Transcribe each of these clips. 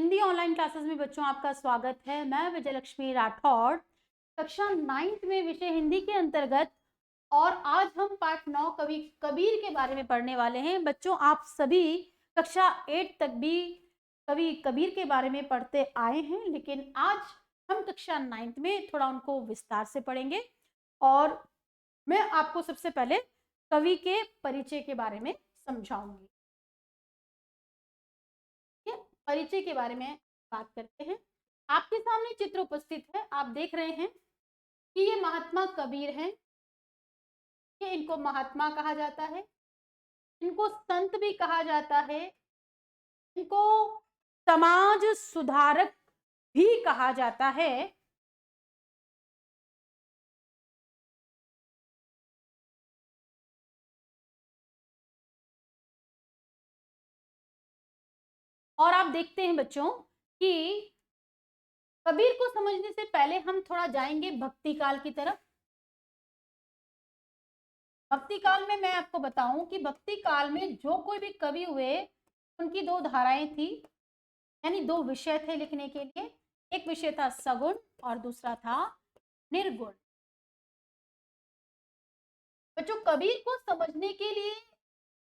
Hindi online classes में बच्चों आपका स्वागत है। मैं विजयलक्ष्मी राठौड़, कक्षा 9th में विषय हिंदी के अंतर्गत, और आज हम पाठ 9 कवि कबीर के बारे में पढ़ने वाले हैं। बच्चों, आप सभी कक्षा 8 तक भी कवि कबीर के बारे में पढ़ते आए हैं, लेकिन आज हम कक्षा 9th में थोड़ा उनको विस्तार से पढ़ेंगे। और मैं आपको सबसे पहले कवि के परिचय के बारे में समझाऊंगी। परिचय के बारे में बात करते हैं। आपके सामने चित्र उपस्थित है, आप देख रहे हैं कि ये महात्मा कबीर हैं। कि इनको महात्मा कहा जाता है, इनको संत भी कहा जाता है, इनको समाज सुधारक भी कहा जाता है। और आप देखते हैं बच्चों कि कबीर को समझने से पहले हम थोड़ा जाएंगे भक्ति काल की तरफ। भक्ति काल में मैं आपको बताऊं कि भक्ति काल में जो कोई भी कवि हुए, उनकी दो धाराएं थी, यानी दो विषय थे लिखने के लिए। एक विषय था सगुण और दूसरा था निर्गुण। बच्चों, कबीर को समझने के लिए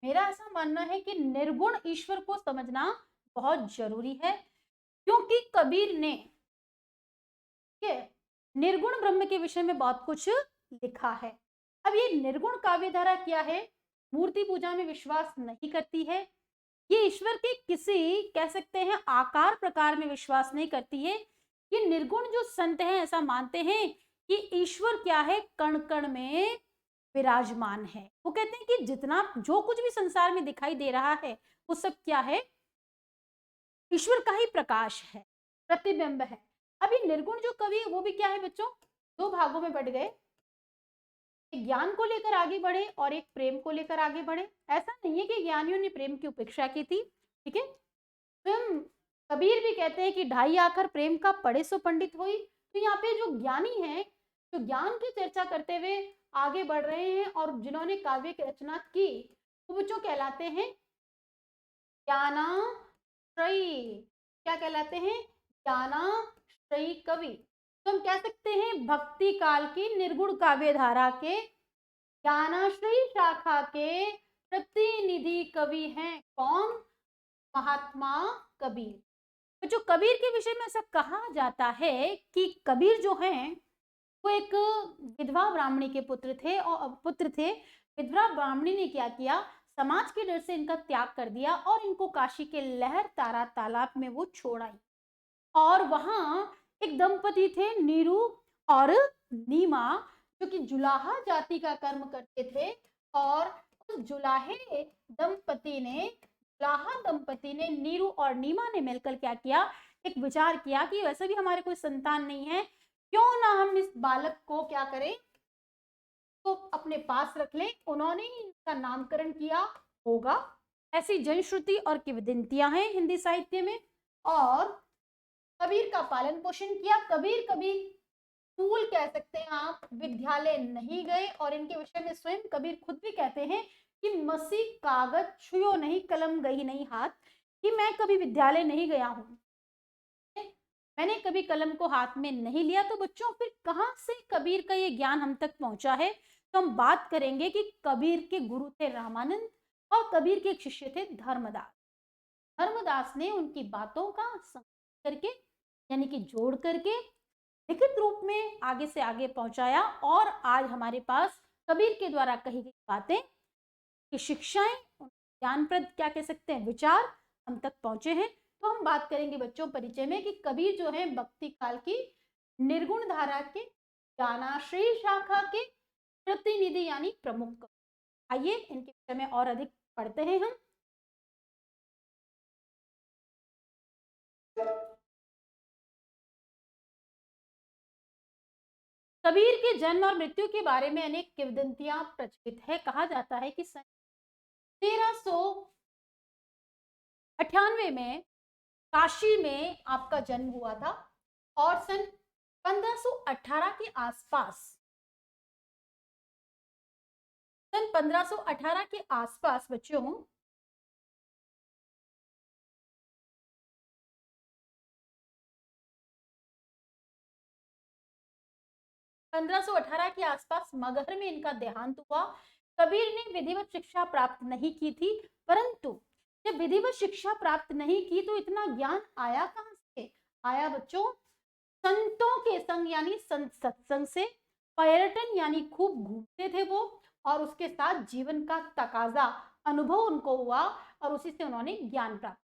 मेरा ऐसा मानना है कि निर्गुण ईश्वर को समझना बहुत जरूरी है, क्योंकि कबीर ने निर्गुण ब्रह्म के विषय में बहुत कुछ लिखा है। अब ये निर्गुण काव्यधारा क्या है? मूर्ति पूजा में विश्वास नहीं करती है, ये ईश्वर के किसी कह सकते हैं आकार प्रकार में विश्वास नहीं करती है। ये निर्गुण जो संत हैं ऐसा मानते हैं कि ईश्वर क्या है, कण कण में विराजमान है। वो कहते हैं कि जितना जो कुछ भी संसार में दिखाई दे रहा है वो सब क्या है, ईश्वर का ही प्रकाश है, प्रतिबिंब है। अब ये निर्गुण जो कवि है वो भी क्या है बच्चों, दो भागों में बट गए। एक ज्ञान को लेकर आगे बढ़े और एक प्रेम को लेकर आगे बढ़े। ऐसा नहीं है कि ज्ञानियों ने प्रेम की उपेक्षा की थी, ठीक है। स्वयं कबीर भी कहते हैं कि ढाई आखर प्रेम का पढ़े सो पंडित होई। तो यहाँ पे जो ज्ञानी हैं, जो ज्ञान की चर्चा करते हुए आगे बढ़ रहे हैं और जिन्होंने काव्य की रचना की, वो बच्चों कहलाते हैं ज्ञानाश्रयी। क्या कहलाते हैं? ज्ञानाश्रयी कवि। तो हम कह सकते हैं भक्ति काल की निर्गुण काव्य धारा के ज्ञानाश्रयी शाखा के प्रतिनिधि कवि हैं कौन? महात्मा कबीर। तो जो कबीर के विषय में ऐसा कहा जाता है कि कबीर जो हैं वो एक विधवा ब्राह्मणी के पुत्र थे। विधवा ब्राह्मणी ने क्या किया, समाज के डर से इनका त्याग कर दिया और इनको काशी के लहर तारा तालाब में वो छोड़ आई। और वहां एक दंपति थे, नीरू और नीमा, जो कि जुलाहा जाति का कर्म करते थे। और उस जुलाहा दंपति ने नीरू और नीमा ने मिलकर क्या किया, एक विचार किया कि वैसे भी हमारे कोई संतान नहीं है, क्यों ना हम इस बालक को क्या करें, तो अपने पास रख लें। उन्होंने ही इसका नामकरण किया होगा। ऐसी जनश्रुति और किंवदंतियां हैं हिंदी साहित्य में। और कबीर का पालन पोषण किया। कबीर कभी स्कूल कह सकते हैं आप, विद्यालय नहीं गए। और इनके विषय में स्वयं कबीर खुद भी कहते हैं कि मसी कागज छुयो नहीं, कलम गई नहीं हाथ, कि मैं कभी विद्यालय नहीं गया हूं, मैंने कभी कलम को हाथ में नहीं लिया। तो बच्चों, फिर कहां से कबीर का ये ज्ञान हम तक पहुंचा है? तो हम बात करेंगे कि कबीर के गुरु थे रामानंद और कबीर के एक शिष्य थे धर्मदास। धर्मदास ने उनकी बातों का संकलन करके, यानी कि जोड़ करके लिखित रूप में आगे से आगे पहुंचाया। और आज हमारे पास कबीर के द्वारा कही गई बातें की शिक्षाएं, ज्ञानप्रद क्या कह सकते हैं विचार हम तक पहुंचे हैं। तो हम बात करेंगे बच्चों परिचय में कि कबीर जो है भक्ति काल की निर्गुण धारा के ज्ञानाश्रयी शाखा के प्रतिनिधि यानी प्रमुख कवि। आइए इनके विषय में और अधिक पढ़ते हैं हम। कबीर के जन्म और मृत्यु के बारे में अनेक किंवदंतियां प्रचलित है। कहा जाता है कि सन 1398 में काशी में आपका जन्म हुआ था। और सन 1518 के आसपास, बच्चों 1518 के आसपास मगहर में इनका देहांत हुआ। कबीर ने विधिवत शिक्षा प्राप्त नहीं की थी, परंतु जब विधिवत शिक्षा प्राप्त नहीं की तो इतना ज्ञान आया कहां से? आया बच्चों संतों के संग यानी संत सत्संग से, पर्यटन यानी खूब घूमते थे वो, और उसके साथ जीवन का तकाजा अनुभव उनको हुआ और उसी से उन्होंने ज्ञान प्राप्त।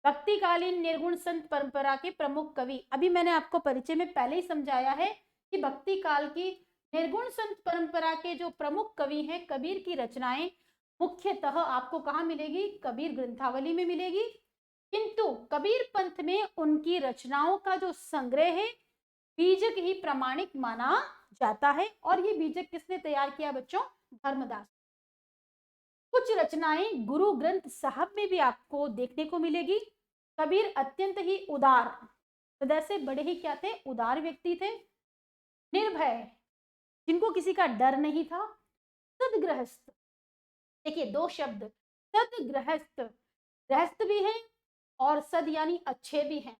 भक्तिकालीन निर्गुण संत परंपरा के प्रमुख कवि, अभी मैंने आपको परिचय में पहले ही समझाया है कि भक्ति काल की निर्गुण संत परंपरा के जो प्रमुख कवि हैं, कबीर की रचनाएं मुख्यतः आपको कहाँ मिलेगी? कबीर ग्रंथावली में मिलेगी। किंतु कबीर पंथ में उनकी रचनाओं का जो संग्रह है बीजक ही प्रमाणिक माना जाता है। और ये बीजक किसने तैयार किया बच्चों? धर्मदास। कुछ रचनाएं गुरु ग्रंथ साहब में भी आपको देखने को मिलेगी। कबीर अत्यंत ही उदार हृदय से बड़े ही क्या थे? उदार व्यक्ति थे। निर्भय, जिनको किसी का डर नहीं था। सदगृहस्थ, देखिए दो शब्द, सदगृहस्थ, गृहस्थ भी है और सद यानी अच्छे भी हैं।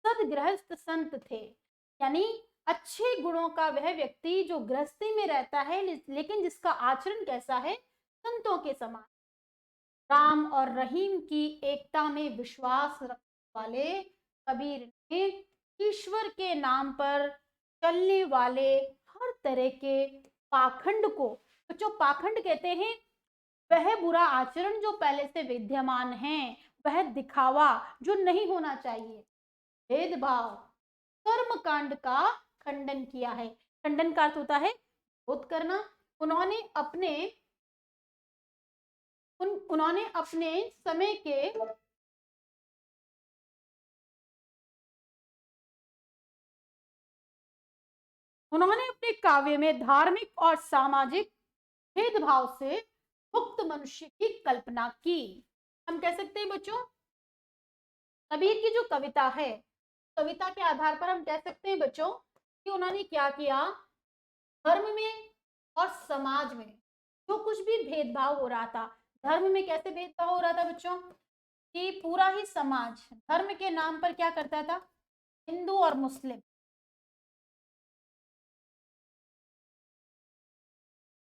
सदगृहस्थ संत थे, यानी अच्छे गुणों का वह व्यक्ति जो गृहस्थी में रहता है लेकिन जिसका आचरण कैसा है? संतों के समान। राम और रहीम की एकता में विश्वास रखने वाले कबीर ने ईश्वर के नाम पर चलने वाले हर तरह के पाखंड को, जो पाखंड कहते हैं वह बुरा आचरण जो पहले से विद्यमान है, वह दिखावा जो नहीं होना चाहिए, भेदभाव, कर्म कांड का खंडन किया है। खंडन का अर्थ होता है विरोध करना। उन्होंने अपने समय के काव्य में धार्मिक और सामाजिक भेदभाव से मुक्त मनुष्य की कल्पना की। हम कह सकते हैं बच्चों कबीर की जो कविता है, कविता के आधार पर हम कह सकते हैं बच्चों कि उन्होंने क्या किया? धर्म में और समाज में जो कुछ भी भेदभाव हो रहा था, धर्म में कैसे भेदभाव हो रहा था बच्चों? कि पूरा ही समाज धर्म के नाम पर क्या करता था? हिंदू और मुस्लिम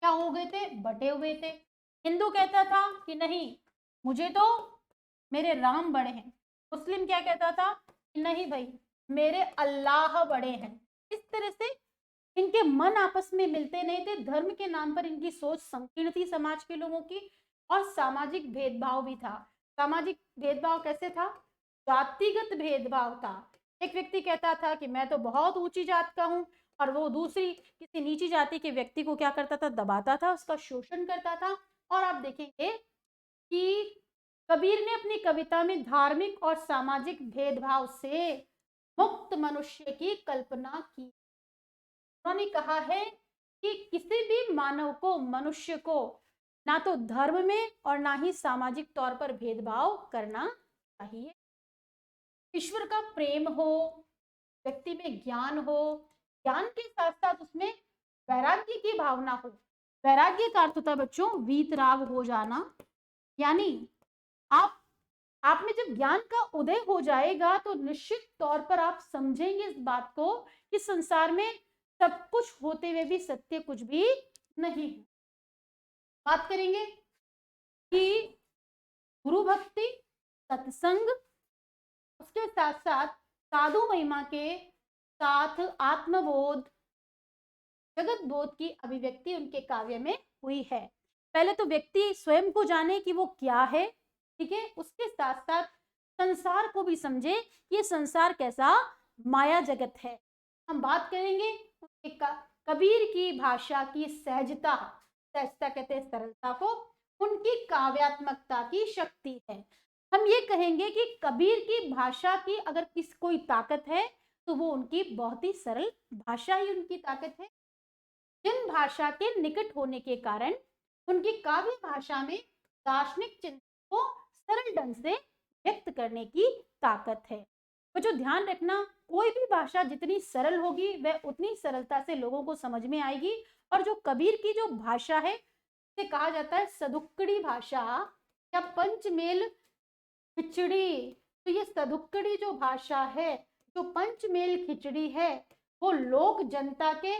क्या हो गए थे? बटे हुए थे। हिंदू कहता था कि नहीं, मुझे तो मेरे राम बड़े हैं। मुस्लिम क्या कहता था? कि नहीं भाई, मेरे अल्लाह बड़े हैं। इस तरह से इनके मन आपस में मिलते नहीं थे। धर्म के नाम पर इनकी सोच संकीर्ण थी समाज के लोगों की, और सामाजिक भेदभाव भी था। सामाजिक भेदभाव कैसे था? जातिगत भेदभाव था। एक व्यक्ति कहता था कि मैं तो बहुत ऊंची जात का हूं, और वो दूसरी किसी नीची जाति के व्यक्ति को क्या करता था? दबाता था, उसका शोषण करता था। और आप देखेंगे कि कबीर ने अपनी कविता में धार्मिक और सामाजिक भेदभाव से मुक्त मनुष्य की कल्पना की। उन्होंने कहा है कि किसी भी मानव को, मनुष्य को ना तो धर्म में और ना ही सामाजिक तौर पर भेदभाव करना चाहिए। ईश्वर का प्रेम हो, व्यक्ति में ज्ञान हो, ज्ञान के साथ साथ उसमें वैराग्य की भावना हो। वैराग्य का अर्थ होता है बच्चों वीतराग हो जाना, यानी आप में जब ज्ञान का उदय हो जाएगा तो निश्चित तौर पर आप समझेंगे इस बात को कि संसार में सब कुछ होते हुए भी सत्य कुछ भी नहीं है। बात करेंगे कि गुरु भक्ति, सत्संग, उसके साथ साथ साधु महिमा के साथ आत्मबोध, जगत बोध की अभिव्यक्ति उनके काव्य में हुई है। पहले तो व्यक्ति स्वयं को जाने कि वो क्या है, ठीक है, उसके साथ साथ संसार को भी समझे कि ये संसार कैसा माया जगत है। हम बात करेंगे कबीर की भाषा की सहजता, सहजता कहते हैं सरलता को, उनकी काव्यात्मकता की शक्ति है। हम ये कहेंगे कि कबीर की भाषा की अगर कोई ताकत है तो वो उनकी बहुत ही सरल भाषा ही उनकी ताकत है। जिन भाषा के निकट होने के कारण उनकी काव्य भाषा में दार्शनिक चिंतन को सरल ढंग से व्यक्त करने की ताकत है। तो जो ध्यान रखना, कोई भी भाषा जितनी सरल होगी वह उतनी सरलता से लोगों को समझ में आएगी। और जो कबीर की जो भाषा है इसे कहा जाता है सदुक्कड़ी भाषा या पंचमेल खिचड़ी। तो ये सदुक्कड़ी जो भाषा है, जो पंचमेल खिचड़ी है, वो लोक जनता के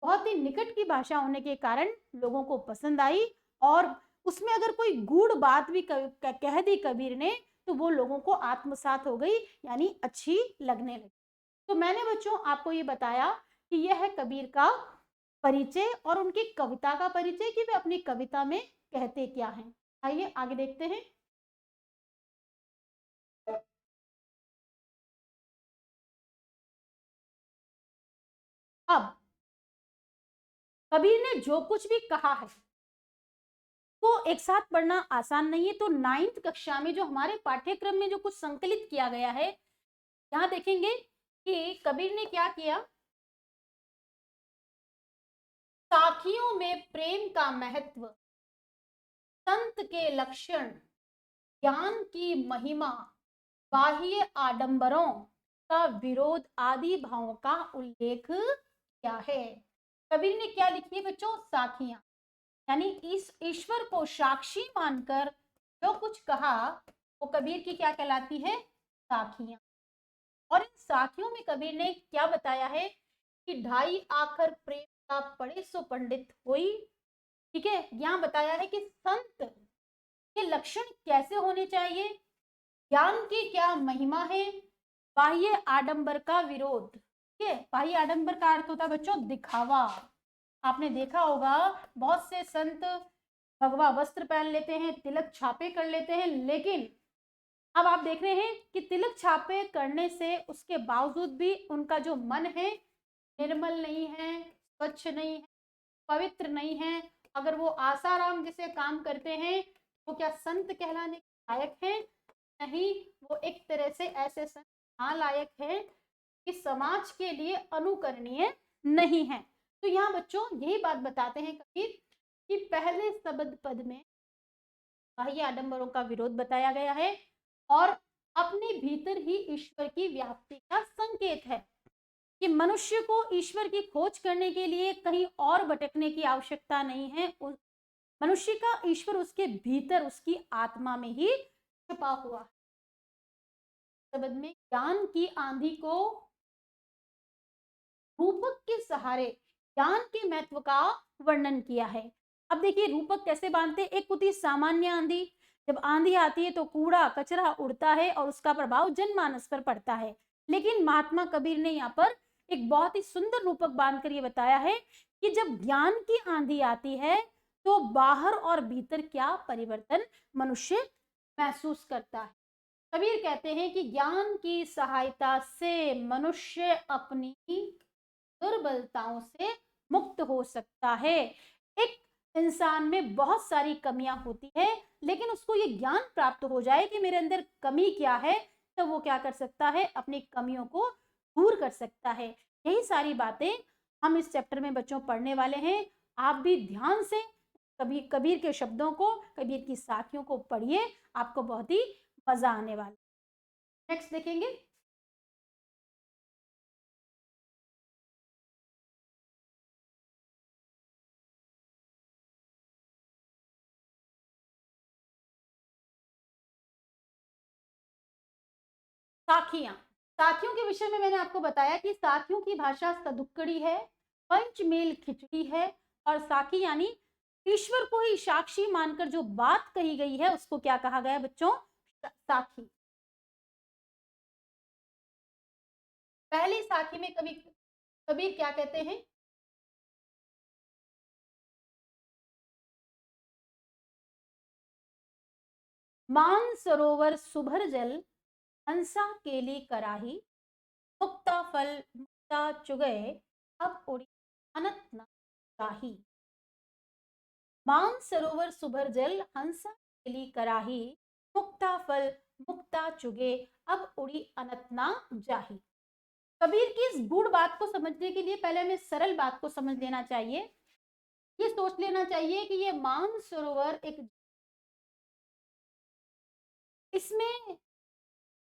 बहुत ही निकट की भाषा होने के कारण लोगों को पसंद आई, और उसमें अगर कोई गूढ़ बात भी कह दी कबीर ने तो वो लोगों को आत्मसात हो गई, यानी अच्छी लगने लगी। तो मैंने बच्चों आपको ये बताया कि यह है कबीर का परिचय और उनकी कविता का परिचय कि वे अपनी कविता में कहते क्या हैं। आइए आगे देखते हैं। अब कबीर ने जो कुछ भी कहा है वो एक साथ पढ़ना आसान नहीं है, तो 9th कक्षा में जो हमारे पाठ्यक्रम में जो कुछ संकलित किया गया है, यहाँ देखेंगे कि कबीर ने क्या किया। साखियों में प्रेम का महत्व, संत के लक्षण, ज्ञान की महिमा, बाह्य आडंबरों का विरोध आदि भावों का उल्लेख किया है। कबीर ने क्या लिखी है बच्चों? साखियां, यानी इस ईश्वर को साक्षी मानकर जो कुछ कहा वो कबीर की क्या कहलाती है? साखियां। और इन साखियों में कबीर ने क्या बताया है कि ढाई आखर प्रेम का पढ़े सो पंडित होई। ठीक है, यहाँ बताया है कि संत के लक्षण कैसे होने चाहिए, ज्ञान की क्या महिमा है, बाह्य आडंबर का विरोध। ठीक है, बाह्य आडंबर का अर्थ होता है बच्चों दिखावा। आपने देखा होगा बहुत से संत भगवा वस्त्र पहन लेते हैं, तिलक छापे कर लेते हैं, लेकिन अब आप देख रहे हैं कि तिलक छापे करने से उसके बावजूद भी उनका जो मन है निर्मल नहीं है, स्वच्छ नहीं है, पवित्र नहीं है। अगर वो आसाराम जिसे काम करते हैं वो क्या संत कहलाने के लायक है? नहीं, वो एक तरह से ऐसे संत लायक है कि समाज के लिए अनुकरणीय नहीं है। तो यहाँ बच्चों यही बात बताते हैं कबीर कि पहले शब्द पद में बाह्य आडंबरों का विरोध बताया गया है और अपने भीतर ही ईश्वर की व्याप्ति का संकेत है कि मनुष्य को ईश्वर की खोज करने के लिए कहीं और भटकने की आवश्यकता नहीं है। मनुष्य का ईश्वर उसके भीतर, उसकी आत्मा में ही छुपा हुआ है। शब्द में ज्ञान की आंधी को रूपक के सहारे ज्ञान के महत्व का वर्णन किया है। अब देखिए रूपक कैसे बांधते। एक होती सामान्य आंधी, जब आंधी आती है तो कूड़ा कचरा उड़ता है और उसका प्रभाव जनमानस पर पड़ता है। लेकिन महात्मा कबीर ने यहाँ पर एक बहुत ही सुंदर रूपक बांधकर ये बताया है कि जब ज्ञान की आंधी आती है तो बाहर और भीतर क्या परिवर्तन मनुष्य महसूस करता है। कबीर कहते हैं कि ज्ञान की सहायता से मनुष्य अपनी दुर्बलताओं से मुक्त हो सकता है। एक इंसान में बहुत सारी कमियां होती है, लेकिन उसको ये ज्ञान प्राप्त हो जाए कि मेरे अंदर कमी क्या है, तो वो क्या कर सकता है? अपनी कमियों को दूर कर सकता है। यही सारी बातें हम इस चैप्टर में बच्चों पढ़ने वाले हैं। आप भी ध्यान से कबीर के शब्दों को, कबीर की साखियों को पढ़िए, आपको बहुत ही मजा आने वाला। नेक्स्ट देखेंगे। साखियां। साखियों के विषय में मैंने आपको बताया कि साखियों की भाषा सदुक्कड़ी है, पंचमेल खिचड़ी है, और साखी यानी ईश्वर को ही साक्षी मानकर जो बात कही गई है उसको क्या कहा गया बच्चों? साखी। पहली साखी में कबीर क्या कहते हैं? मान सरोवर सुभर जल, हंसा केली कराही, मुक्ता फल मुक्ता चुगय, अब उड़ी अनत न चाही। मान सरोवर सुभर जल, हंसा केली कराही, मुक्ता फल मुक्ता चुगे, अब उड़ी अनत ना जाही। कबीर की इस गूढ़ बात को समझने के लिए पहले हमें सरल बात को समझ लेना चाहिए। ये सोच लेना चाहिए कि ये मान सरोवर एक, इसमें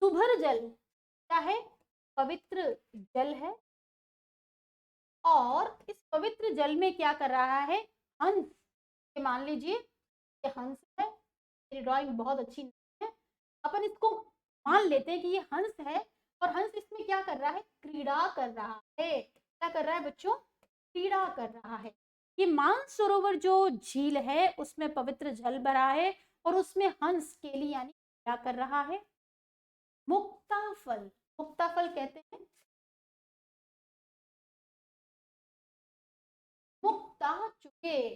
सुभर जल क्या है? पवित्र जल है, और इस पवित्र जल में क्या कर रहा है? हंस। ये मान लीजिए ये हंस है। मेरी ड्राइंग बहुत अच्छी नहीं है, अपन इसको मान लेते हैं कि ये हंस है, और हंस इसमें क्या कर रहा है? क्रीड़ा कर रहा है। क्या कर रहा है बच्चों? क्रीड़ा कर रहा है। ये मानसरोवर जो झील है उसमें पवित्र जल भरा है और उसमें हंस केली यानी क्रीड़ा कर रहा है। मुक्ताफल, मुक्ताफल कहते हैं मुक्ता चुके,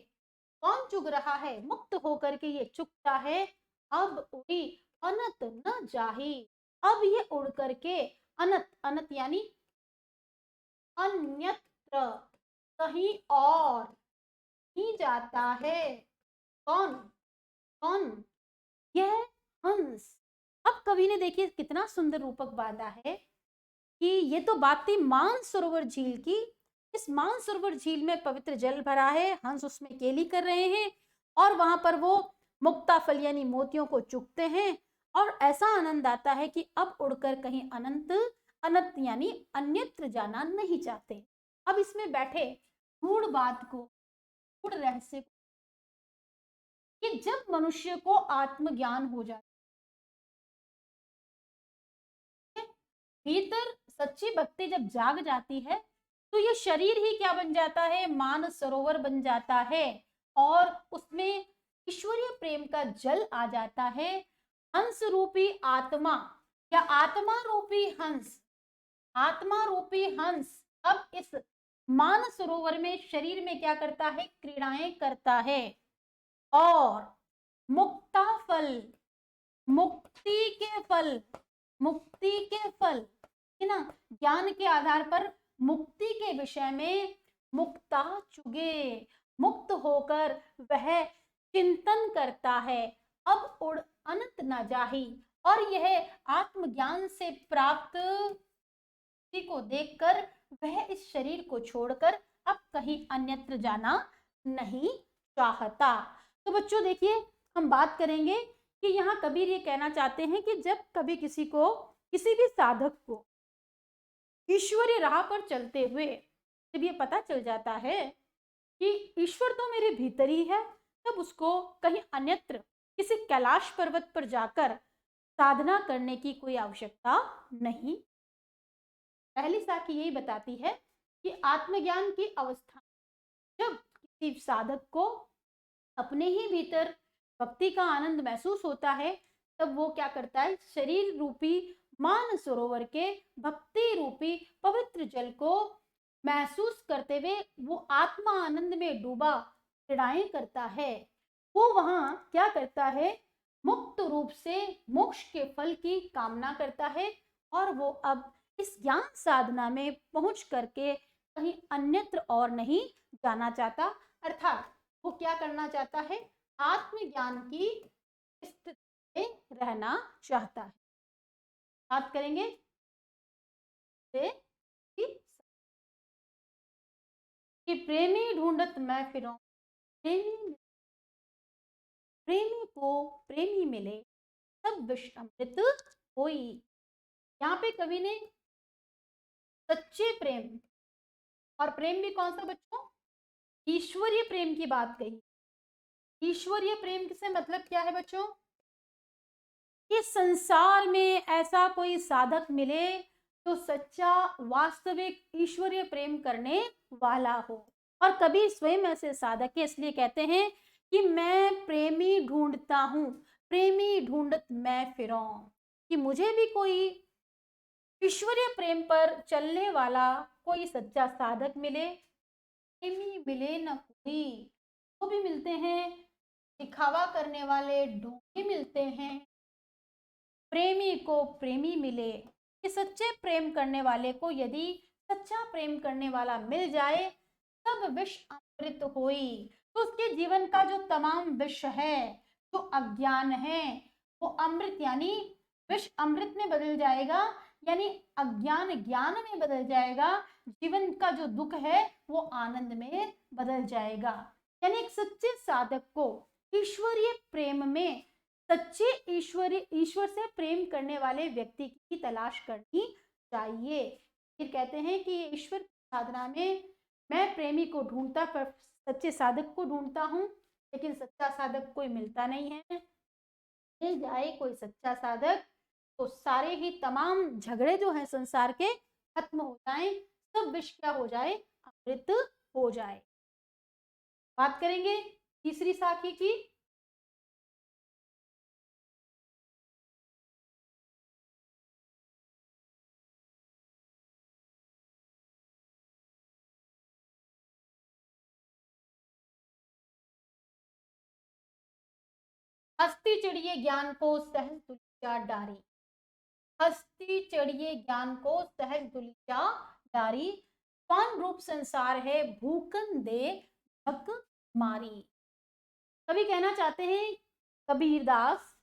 कौन चुग रहा है? मुक्त होकर के ये चुगता है। अब उड़ी अनत न जाही, अब ये उड़ करके अनत, अनत यानी अन्यत्र, कहीं और ही जाता है। कौन? कौन? यह हंस। अब कवि ने देखिए कितना सुंदर रूपक बांधा है कि ये तो बात थी मानसरोवर झील की। इस मानसरोवर झील में पवित्र जल भरा है, हंस उसमें केली कर रहे हैं और वहां पर वो मुक्ताफल यानी मोतियों को चुगते हैं और ऐसा आनंद आता है कि अब उड़कर कहीं अनंत, अनंत यानी अन्यत्र जाना नहीं चाहते। अब इसमें बैठे गूढ़ बात को, गूढ़ रहस्य को, कि जब मनुष्य को आत्मज्ञान हो जाता है, भीतर सच्ची भक्ति जब जाग जाती है तो ये शरीर ही क्या बन जाता है? मानस सरोवर बन जाता है और उसमें ईश्वरीय प्रेम का जल आ जाता है। हंस रूपी आत्मा या आत्मा रूपी हंस, आत्मा रूपी हंस अब इस मानस सरोवर में शरीर में क्या करता है? क्रीड़ाएं करता है। और मुक्ता फल, मुक्ति के फल, मुक्ति के फल है ना, ज्ञान के आधार पर मुक्ति के विषय में मुक्ता चुगे, मुक्त होकर वह चिंतन करता है। अब उड़ अनंत न जाही, और यह आत्मज्ञान से प्राप्त को देखकर वह इस शरीर को छोड़कर अब कहीं अन्यत्र जाना नहीं चाहता। तो बच्चों देखिए हम बात करेंगे कि यहाँ कबीर ये कहना चाहते हैं कि जब कभी किसी को, किसी भी साधक को ईश्वरीय राह पर चलते हुए जब ये पता चल जाता है कि ईश्वर तो मेरे भीतर ही है, तब उसको कहीं अन्यत्र किसी कैलाश पर्वत पर जाकर साधना करने की कोई आवश्यकता नहीं। पहली साखी यही बताती है कि आत्मज्ञान की अवस्था जब किसी साधक को अपने ही भीतर भक्ति का आनंद महसूस होता है, तब वो क्या करता है? शरीर रूपी मान सरोवर के भक्ति रूपी पवित्र जल को महसूस करते हुए वो आत्मा आनंद में डूबा क्रीड़ाएं करता है। वो वहां क्या करता है? मुक्त रूप से मोक्ष के फल की कामना करता है और वो अब इस ज्ञान साधना में पहुंच करके कहीं अन्यत्र और नहीं जाना चाहता, अर्थात वो क्या करना चाहता है? आत्मज्ञान की स्थिति में रहना चाहता है। बात करेंगे कि प्रेमी ढूंढत मैं फिरूं, प्रेमी, प्रेमी को प्रेमी मिले सब विष अमृत होई। यहाँ पे कवि ने सच्चे प्रेम, और प्रेम भी कौन सा बच्चों? ईश्वरीय प्रेम की बात कही। ईश्वरीय प्रेम से मतलब क्या है बच्चों? कि संसार में ऐसा कोई साधक मिले तो सच्चा वास्तविक ईश्वरीय प्रेम करने वाला हो। और कभी स्वयं ऐसे साधक है, इसलिए कहते हैं कि मैं प्रेमी ढूंढता हूं, प्रेमी ढूंढत मैं फिरूं, कि मुझे भी कोई ईश्वरीय प्रेम पर चलने वाला कोई सच्चा साधक मिले। प्रेमी मिले न कोई, वो भी मिलते हैं दिखावा करने वाले ढोंगी मिलते हैं, प्रेमी को प्रेमी मिले। कि सच्चे प्रेम करने वाले को यदि सच्चा प्रेम करने वाला मिल जाए तब विष अमृत होई, तो उसके जीवन का जो तमाम विष है, जो अज्ञान है, वो अमृत यानी विष अमृत में बदल जाएगा, यानी अज्ञान ज्ञान में बदल जाएगा, जीवन का जो दुख है वो आनंद में बदल जाएगा। यानी एक सच्चे साधक को ईश्वरीय प्रेम में, सच्चे ईश्वर से प्रेम करने वाले व्यक्ति की तलाश करनी चाहिए। फिर कहते हैं कि ईश्वर साधना में मैं प्रेमी को ढूंढता, पर सच्चे साधक को ढूंढता हूँ, लेकिन सच्चा साधक कोई मिलता नहीं है। मिल जाए कोई सच्चा साधक तो सारे ही तमाम झगड़े जो हैं संसार के खत्म हो जाएं, सब विष क्या हो जाए? अमृत हो जाए। बात करेंगे तीसरी साखी की। हस्ती चढ़िए ज्ञान को सहज तुलिया डारी। हस्ती चढ़िए ज्ञान को सहज तुलिया डारी। स्वान रूप संसार है भूखन दे भक मारी। कवि कहना चाहते हैं कबीरदास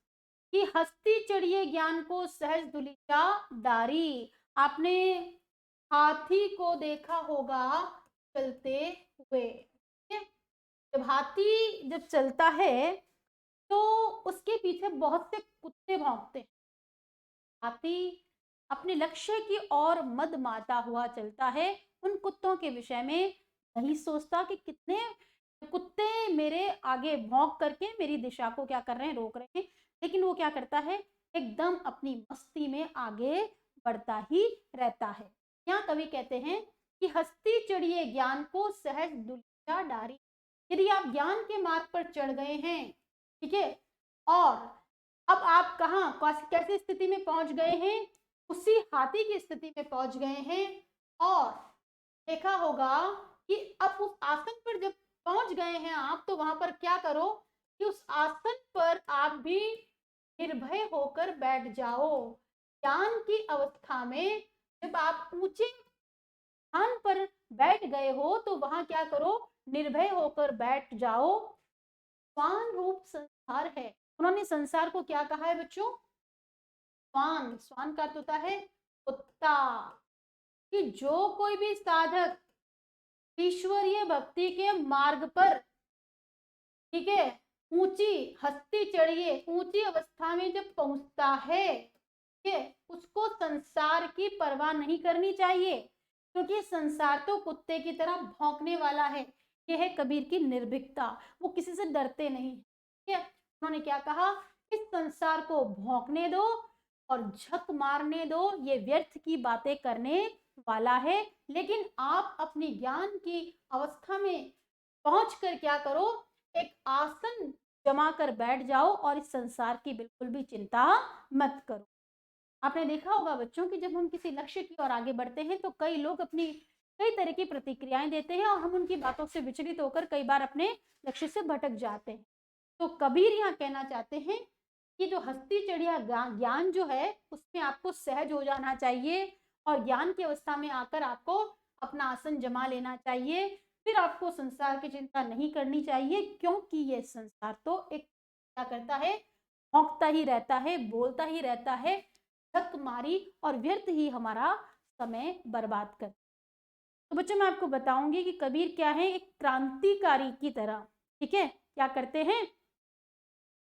कि हस्ती चढ़िए ज्ञान को सहज तुलिया डारी। आपने हाथी को देखा होगा चलते हुए। जब हाथी जब चलता है तो उसके पीछे बहुत से कुत्ते भौंकते हैं। हाथी अपने लक्ष्य की ओर मद मारता हुआ चलता है। उन कुत्तों के विषय में नहीं सोचता कि कितने कुत्ते मेरे आगे भौंक करके मेरी दिशा को क्या कर रहे हैं, रोक रहे हैं। लेकिन वो क्या करता है, एकदम अपनी मस्ती में आगे बढ़ता ही रहता है। यहाँ कवि कहते हैं कि हस्ती चढ़िए ज्ञान को सहज दुलिया डारी। यदि आप ज्ञान के मार्ग पर चढ़ गए हैं, ठीक है, और अब आप कहाँ कैसी स्थिति में पहुंच गए हैं, उसी हाथी की स्थिति में पहुंच गए हैं। और देखा होगा कि अब उस आसन पर जब पहुंच गए हैं आप, तो वहां पर क्या करो कि उस आसन पर आप भी निर्भय होकर बैठ जाओ। ज्ञान की अवस्था में जब आप ऊंचे स्थान पर बैठ गए हो तो वहां क्या करो, निर्भय होकर बैठ जाओ। स्वान रूप संसार है। उन्होंने संसार को क्या कहा है बच्चों, स्वान। स्वान का अर्थ होता है कुत्ता। कि जो कोई भी साधक ईश्वरीय भक्ति के मार्ग पर, ठीक है, ऊंची हस्ती चढ़िए ऊंची अवस्था में जब पहुंचता है, ठीक है, उसको संसार की परवाह नहीं करनी चाहिए, क्योंकि संसार तो कुत्ते की तरह भौंकने वाला है। यह है कबीर की निर्भीकता, वो किसी से डरते नहीं। ठीक है, उन्होंने क्या कहा, इस संसार को भौंकने दो और झक मारने दो, ये व्यर्थ की बातें करने वाला है। लेकिन आप अपनी ज्ञान की अवस्था में पहुंचकर क्या करो, एक आसन जमा कर बैठ जाओ और इस संसार की बिल्कुल भी चिंता मत करो। आपने देखा होगा बच्चों कि जब हम किसी लक्ष्य की ओर आगे बढ़ते हैं तो कई लोग अपनी कई तरह की प्रतिक्रियाएं देते हैं और हम उनकी बातों से विचलित होकर कई बार अपने लक्ष्य से भटक जाते हैं। तो कबीर यहाँ कहना चाहते हैं कि जो हस्ती चढ़िया ज्ञान जो है उसमें आपको सहज हो जाना चाहिए और ज्ञान की अवस्था में आकर आपको अपना आसन जमा लेना चाहिए। फिर आपको संसार की चिंता नहीं करनी चाहिए, क्योंकि ये संसार तो एक क्या करता है, भौंकता ही रहता है, बोलता ही रहता है, धक मारी और व्यर्थ ही हमारा समय बर्बाद कर। तो बच्चों मैं आपको बताऊंगी कि कबीर क्या है, एक क्रांतिकारी की तरह, ठीक है, क्या करते हैं,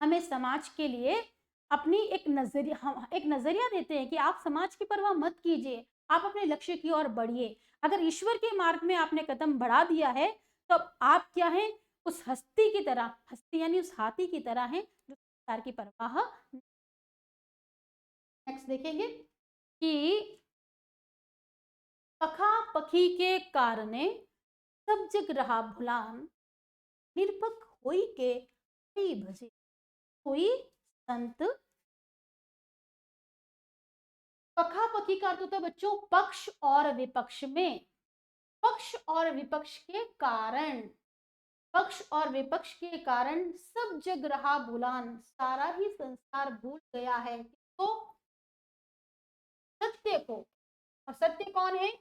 हमें समाज के लिए अपनी एक नजरिया देते हैं कि आप समाज की परवाह मत कीजिए, आप अपने लक्ष्य की ओर बढ़िए। अगर ईश्वर के मार्ग में आपने कदम बढ़ा दिया है तो आप क्या है, उस हस्ती की तरह, हस्ती यानी उस हाथी की तरह है जो संसार की परवाह। नेक्स्ट देखेंगे कि पखा पखी के कारणे सब जग रहा भुलान, निरपक होई के हरि भजे कोई संत। पखा पखी का अर्थ होता है बच्चों पक्ष और विपक्ष में। पक्ष और विपक्ष के कारण, पक्ष और विपक्ष के कारण सब जग रहा भुलान, सारा ही संसार भूल गया है किसको, सत्य को। और सत्य कौन है,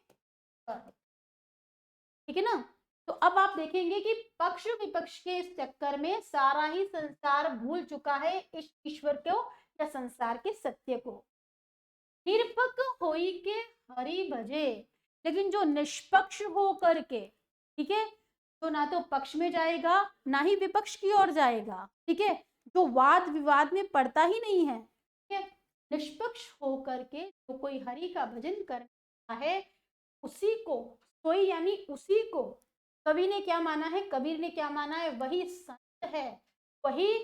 ठीक है ना। तो अब आप देखेंगे कि पक्ष विपक्ष के इस चक्कर में सारा ही संसार भूल चुका है इस ईश्वर को या संसार के सत्य को। निरपक होई के हरि भजे, लेकिन जो निष्पक्ष हो करके, ठीक है, तो ना तो पक्ष में जाएगा ना ही विपक्ष की ओर जाएगा, ठीक है, जो वाद विवाद में पड़ता ही नहीं है, ठीक है, निष्पक्ष हो करके जो कोई हरि का भजन करता है उसी को, कोई यानी उसी को कवि ने क्या माना है, कबीर ने क्या माना है, वही संत है, वही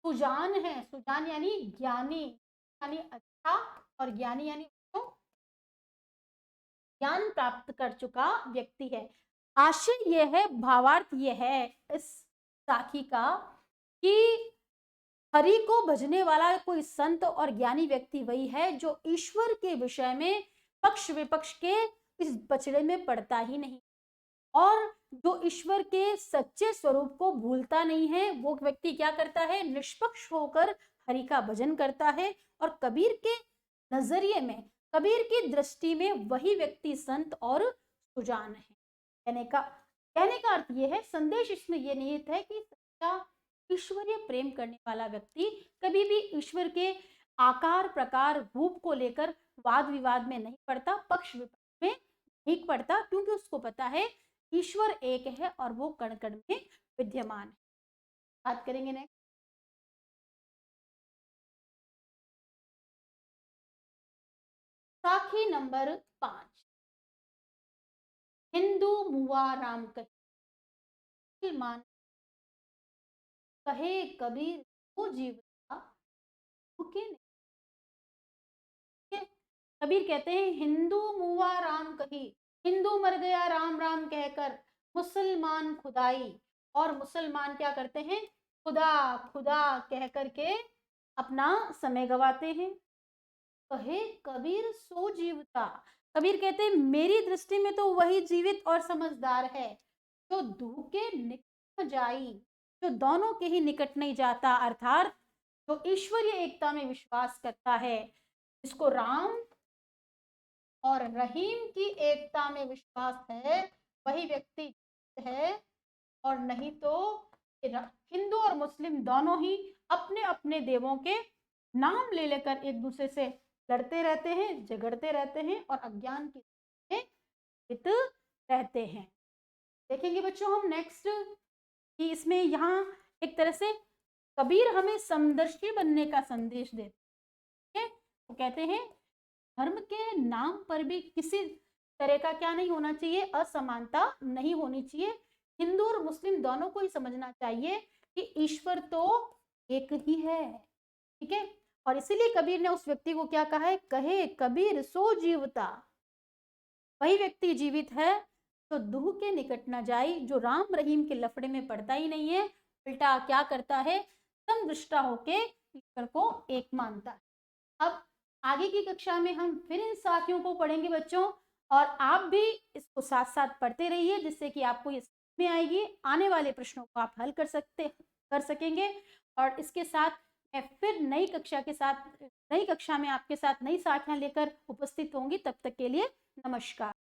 सुजान है। सुजान यानी ज्ञानी, यानी अच्छा, और ज्ञानी यानी ज्ञान प्राप्त कर चुका व्यक्ति है। आशय यह है, भावार्थ यह है इस साखी का कि हरि को भजने वाला कोई संत और ज्ञानी व्यक्ति वही है जो ईश्वर के विषय में पक्ष विपक्ष के इस बछड़े में पड़ता ही नहीं, और जो ईश्वर के सच्चे स्वरूप को भूलता नहीं है, वो व्यक्ति क्या करता है, निष्पक्ष होकर हरि का भजन करता है। और कबीर के नजरिए में, कबीर की दृष्टि में वही व्यक्ति संत और सुजान है। कहने का अर्थ यह है, संदेश इसमें यह निहित है कि सच्चा ईश्वरीय प्रेम करने वाला व्यक्ति कभी भी ईश्वर के आकार प्रकार रूप को लेकर वाद विवाद में नहीं पड़ता, पक्ष विपक्ष में नहीं पड़ता, क्योंकि उसको पता है ईश्वर एक है और वो कण कण में विद्यमान है। बात करेंगे नेक्स्ट, साखी नंबर 5। हिंदू मुआ राम कहे, मुसलमान कहे कबीर वो जीवता भूखे नहीं। कबीर कहते हैं हिंदू मुआ राम कही, हिंदू मर गया राम राम कहकर, मुसलमान खुदाई, और मुसलमान क्या करते हैं, खुदा खुदा कह करके अपना समय गवाते हैं। कहे कबीर सो जीवता, कबीर कहते हैं मेरी दृष्टि में तो वही जीवित और समझदार है जो धूके निकट जाई, जो दोनों के ही निकट नहीं जाता, अर्थात जो ईश्वरीय एकता में विश्वास करता है, जिसको राम और रहीम की एकता में विश्वास है, वही व्यक्ति है। और नहीं तो हिंदू और मुस्लिम दोनों ही अपने अपने देवों के नाम ले लेकर एक दूसरे से लड़ते रहते हैं, झगड़ते रहते हैं और अज्ञान की बीत रहते हैं। देखेंगे बच्चों हम नेक्स्ट कि इसमें यहाँ एक तरह से कबीर हमें समदर्शी बनने का संदेश देते हैं। वो कहते हैं धर्म के नाम पर भी किसी तरह का क्या नहीं होना चाहिए, असमानता नहीं होनी चाहिए। हिंदू और मुस्लिम दोनों को ही समझना चाहिए कि ईश्वर तो एक ही है, ठीक है। और इसीलिए कबीर ने उस व्यक्ति को क्या कहा है, कहे कबीर सो जीवता, वही व्यक्ति जीवित है जो दूह के निकट न जाए, जो राम रहीम के लफड़े में पड़ता ही नहीं है, उल्टा क्या करता है, समदृष्टा होके ईश्वर को एक मानता है। अब आगे की कक्षा में हम फिर इन साखियों को पढ़ेंगे बच्चों, और आप भी इसको साथ साथ पढ़ते रहिए, जिससे कि आपको ये समझ में आएगी, आने वाले प्रश्नों को आप हल कर सकेंगे। और इसके साथ मैं फिर नई कक्षा में आपके साथ नई साखियां लेकर उपस्थित होंगी। तब तक के लिए नमस्कार।